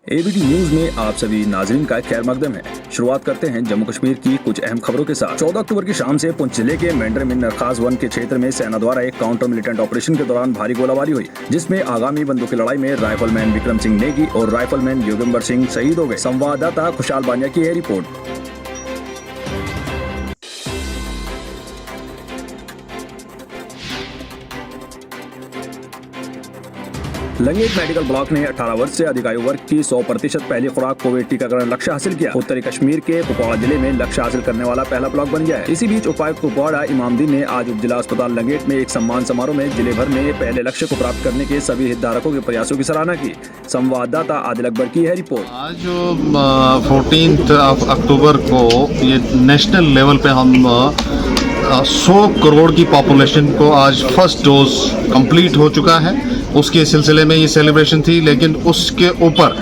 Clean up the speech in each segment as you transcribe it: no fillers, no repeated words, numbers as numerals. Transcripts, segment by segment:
ABT news में आप सभी नाजरीन का खैर मकदम है। शुरुआत करते हैं जम्मू कश्मीर की कुछ अहम खबरों के साथ। 14 अक्टूबर की शाम से पुंछ जिले के मेंढर में नरखास वन के क्षेत्र में सेना द्वारा एक काउंटर मिलिटेंट ऑपरेशन के दौरान भारी गोलाबारी हुई, जिसमें आगामी बंदूकी लड़ाई में राइफलमैन विक्रम सिंह नेगी और राइफलमैन योगेंबर सिंह शहीद हो गए। संवाददाता खुशहाल बानिया की यह रिपोर्ट। लंगेट मेडिकल ब्लॉक ने 18 वर्ष से अधिक आयु वर्ग की 100% पहली खुराक कोविड टीकाकरण लक्ष्य हासिल किया। उत्तरी कश्मीर के कुपवाड़ा जिले में लक्ष्य हासिल करने वाला पहला ब्लॉक बन गया है। इसी बीच उपायुक्त कुपवाड़ा इमामदीन ने आज उप जिला अस्पताल लंगेट में एक सम्मान समारोह में जिले भर में पहले लक्ष्य को प्राप्त करने के सभी हितधारकों के प्रयासों की सराहना की। संवाददाता आदिल अकबर की है रिपोर्ट। आज 14 अक्टूबर को ये नेशनल लेवल पे हम 100 करोड़ की पॉपुलेशन को आज फर्स्ट डोज कंप्लीट हो चुका है। उसके सिलसिले में ये सेलिब्रेशन थी, लेकिन उसके ऊपर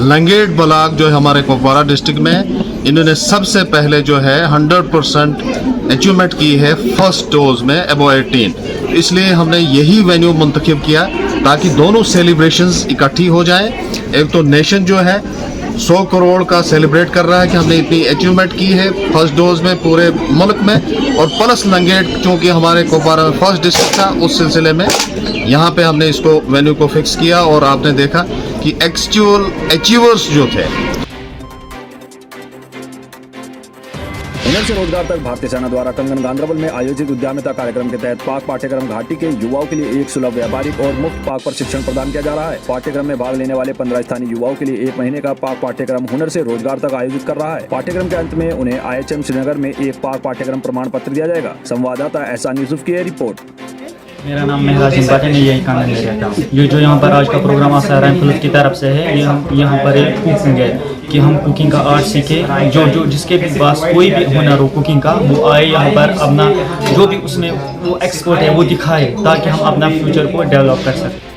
लंगेट ब्लॉक जो है हमारे कुपवाड़ा डिस्ट्रिक्ट में, इन्होंने सबसे पहले जो है 100% अचीवमेंट की है फर्स्ट डोज में अबव 18। इसलिए हमने यही वेन्यू मुंतखब किया ताकि दोनों सेलिब्रेशंस इकट्ठी हो जाए। एक तो नेशन जो है 100 करोड़ का सेलिब्रेट कर रहा है कि हमने इतनी अचीवमेंट की है फर्स्ट डोज में पूरे मुल्क में, और प्लस लंगेट चूँकि हमारे कुपवाड़ा में फर्स्ट डिस्ट्रिक्ट था, उस सिलसिले में यहाँ पे हमने इसको वेन्यू को फिक्स किया और आपने देखा कि एक्चुअल अचीवर्स जो थे। हुनर से रोजगार तक भारतीय सेना द्वारा कंगन गांधरबल में आयोजित उद्यमिता कार्यक्रम के तहत पाक पाठ्यक्रम घाटी के युवाओं के लिए एक सुलभ व्यापारिक और मुफ्त पाक प्रशिक्षण प्रदान किया जा रहा है। पाठ्यक्रम में भाग लेने वाले 15 स्थानीय युवाओं के लिए 1 महीने का पाक पाठ्यक्रम हुनर से रोजगार तक आयोजित कर रहा है। पाठ्यक्रम के अंत में उन्हें IHM श्रीनगर में एक पाक पाठ्यक्रम प्रमाण पत्र दिया जाएगा। संवाददाता एहसान यूसुफ की रिपोर्ट। मेरा नाम मेहराज सिंह है, मैं यही काम में रहता हूँ। ये जो यहाँ पर आज का प्रोग्राम आसाराम पुलिस की तरफ से है, ये हम यहाँ पर एक कुकिंग है कि हम कुकिंग का आर्ट सीखे। जो जिसके भी पास कोई भी हुनर हो कुकिंग का, वो आए यहाँ पर अपना जो भी उसमें वो एक्सपर्ट है वो दिखाए, ताकि हम अपना फ्यूचर को डेवलप कर सकें।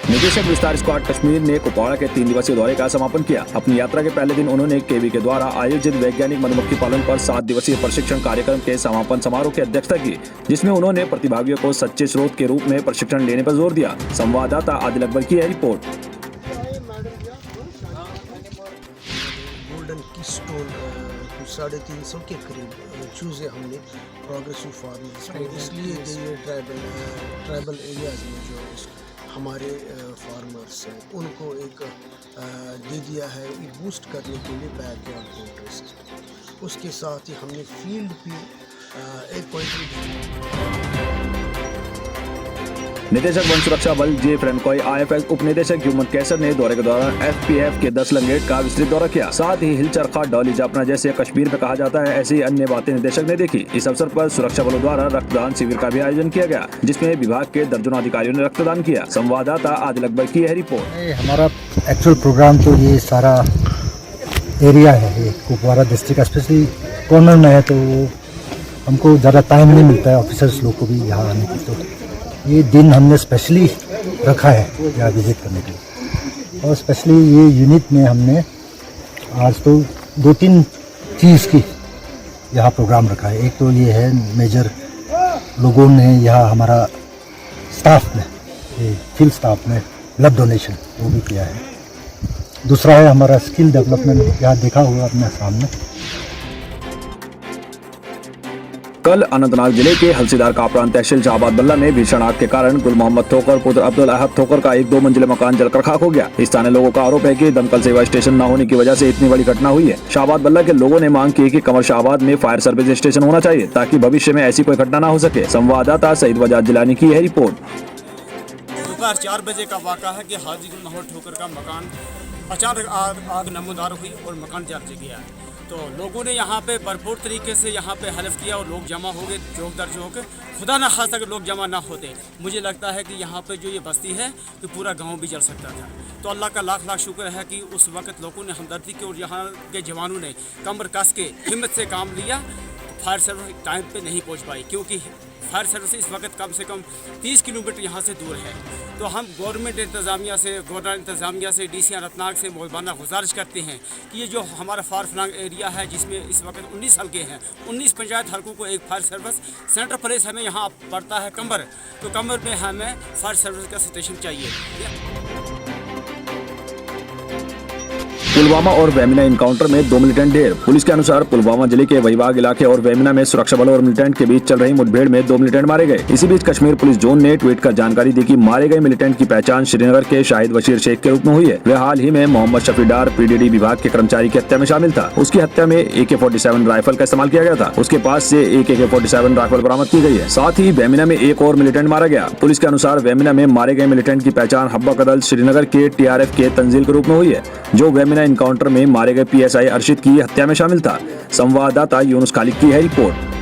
निदेशक विस्तार स्क्वाड कश्मीर ने कुपवाड़ा के 3 दिवसीय दौरे का समापन किया। अपनी यात्रा के पहले दिन उन्होंने केवी के द्वारा आयोजित वैज्ञानिक मधुमक्खी पालन पर 7 दिवसीय प्रशिक्षण कार्यक्रम के समापन समारोह की अध्यक्षता की, जिसमें उन्होंने प्रतिभागियों को सच्चे स्रोत के रूप में प्रशिक्षण लेने पर जोर दिया। संवाददाता आदिल अकबर की है रिपोर्ट। गोल्डन कीस्टोन 350 के करीब चूज़े हमने प्रोग्रेसिव फार्मर्स को इसलिए दिए ट्राइबल एरियाज में जो हमारे फार्मर्स हैं उनको एक दे दिया है बूस्ट करने के लिए बैकग्राउंड इंटरेस्ट। उसके साथ ही हमने फील्ड भी एक निदेशक वन सुरक्षा बल जे फ्रेंकोई IFS उप निदेशक ह्यूमन कैसर ने दौरे के दौरान FPF के 10 लंगेट का विस्तृत दौरा किया। साथ ही हिल चरखा डॉली जापना जैसे कश्मीर में कहा जाता है ऐसी अन्य बातें निदेशक ने देखी। इस अवसर पर सुरक्षा बलों द्वारा रक्तदान शिविर का भी आयोजन किया गया, जिसमें विभाग के दर्जनों अधिकारियों ने रक्तदान किया। संवाददाता आदिल अकबर की है रिपोर्ट। हमारा एक्चुअल प्रोग्राम तो ये सारा एरिया है, ये कुपवाड़ा डिस्ट्रिक्ट स्पेशली कॉर्नर में है, तो हमको ज़्यादा टाइम नहीं मिलता है ऑफिसर्स लोग को भी यहाँ आने की। तो ये दिन हमने स्पेशली रखा है यहाँ विजिट करने के लिए, और स्पेशली ये यूनिट में हमने आज तो 2-3 चीज़ की यहाँ प्रोग्राम रखा है। एक तो ये है मेजर लोगों ने यहाँ हमारा स्टाफ ने, फील्ड स्टाफ ने ब्लड डोनेशन वो भी किया है। दूसरा है हमारा स्किल डेवलपमेंट, यहाँ देखा हुआ अपने सामने। कल अनंतनाग जिले के हलसीदार कापरान तहसील शाहबाद बल्ला में भीषण आग के कारण गुल मोहम्मद ठोकर पुत्र अब्दुल अहद ठोकर का एक 2 मंजिला मकान जलकर खाक हो गया। स्थानीय लोगों का आरोप है कि दमकल सेवा स्टेशन न होने की वजह से इतनी बड़ी घटना हुई है। शाहबाद बल्ला के लोगों ने मांग की कि कमर शाहबाद में फायर सर्विस स्टेशन होना चाहिए ताकि भविष्य में ऐसी कोई घटना न हो सके। संवाददाता सईद वजाद जिलानी की है रिपोर्ट। दोपहर 4 बजे का वाक़ा है कि हाजी गुल मोहम्मद ठोकर का मकान अचानक आग नमूदार हुई और मकान जल गया। तो लोगों ने यहाँ पे भरपूर तरीके से यहाँ पे हल्फ किया और लोग जमा हो गए चौक दर चौक। खुदा न खास्ता अगर लोग जमा ना होते, मुझे लगता है कि यहाँ पे जो ये बस्ती है तो पूरा गांव भी जल सकता था। तो अल्लाह का लाख लाख शुक्र है कि उस वक्त लोगों ने हमदर्दी की और यहाँ के जवानों ने कमर कस के हिम्मत से काम लिया। फायर सर्विस टाइम पे नहीं पहुँच पाई, क्योंकि फायर सर्विस इस वक्त कम से कम 30 किलोमीटर यहाँ से दूर है। तो हम गवर्नमेंट इंतज़ामिया से, गवर्नर इंतज़ामिया से, DC अनंतनाग से मौलाना गुजारिश करते हैं कि ये जो हमारा फार फ्लंग एरिया है जिसमें इस वक्त 19 हल्के हैं, 19 पंचायत हल्कों को एक फायर सर्विस सेंटर प्लेस हमें यहाँ पड़ता है कमर, तो कमर में हमें फायर सर्विस का स्टेशन चाहिए। पुलवामा और वेमिना इनकाउंटर में 2 मिलिटेंट ढेर। पुलिस के अनुसार पुलवामा जिले के वहीवाग इलाके और वेमिना में सुरक्षा बलों और मिलिटेंट के बीच चल रही मुठभेड़ में 2 मिलिटेंट मारे गए। इसी बीच कश्मीर पुलिस जोन ने ट्वीट कर जानकारी दी कि मारे गए मिलिटेंट की पहचान श्रीनगर के शाहिद बशीर शेख के रूप में हुई है। वह हाल ही में मोहम्मद शफी डार पीडीडी विभाग के कर्मचारी की हत्या में शामिल था। उसकी हत्या में AK-47 राइफल का इस्तेमाल किया गया था। उसके पास से एक AK-47 राइफल बरामद की गई है। साथ ही वेमिना में एक और मिलिटेंट मारा गया। पुलिस के अनुसार वेमिना में मारे गए मिलिटेंट की पहचान हब्बा कदल श्रीनगर के TRF के तंजील के रूप में हुई है, जो वेमिना इनकाउंटर में मारे गए PSI अर्शिद की हत्या में शामिल था। संवाददाता यूनुस खालिक की है रिपोर्ट।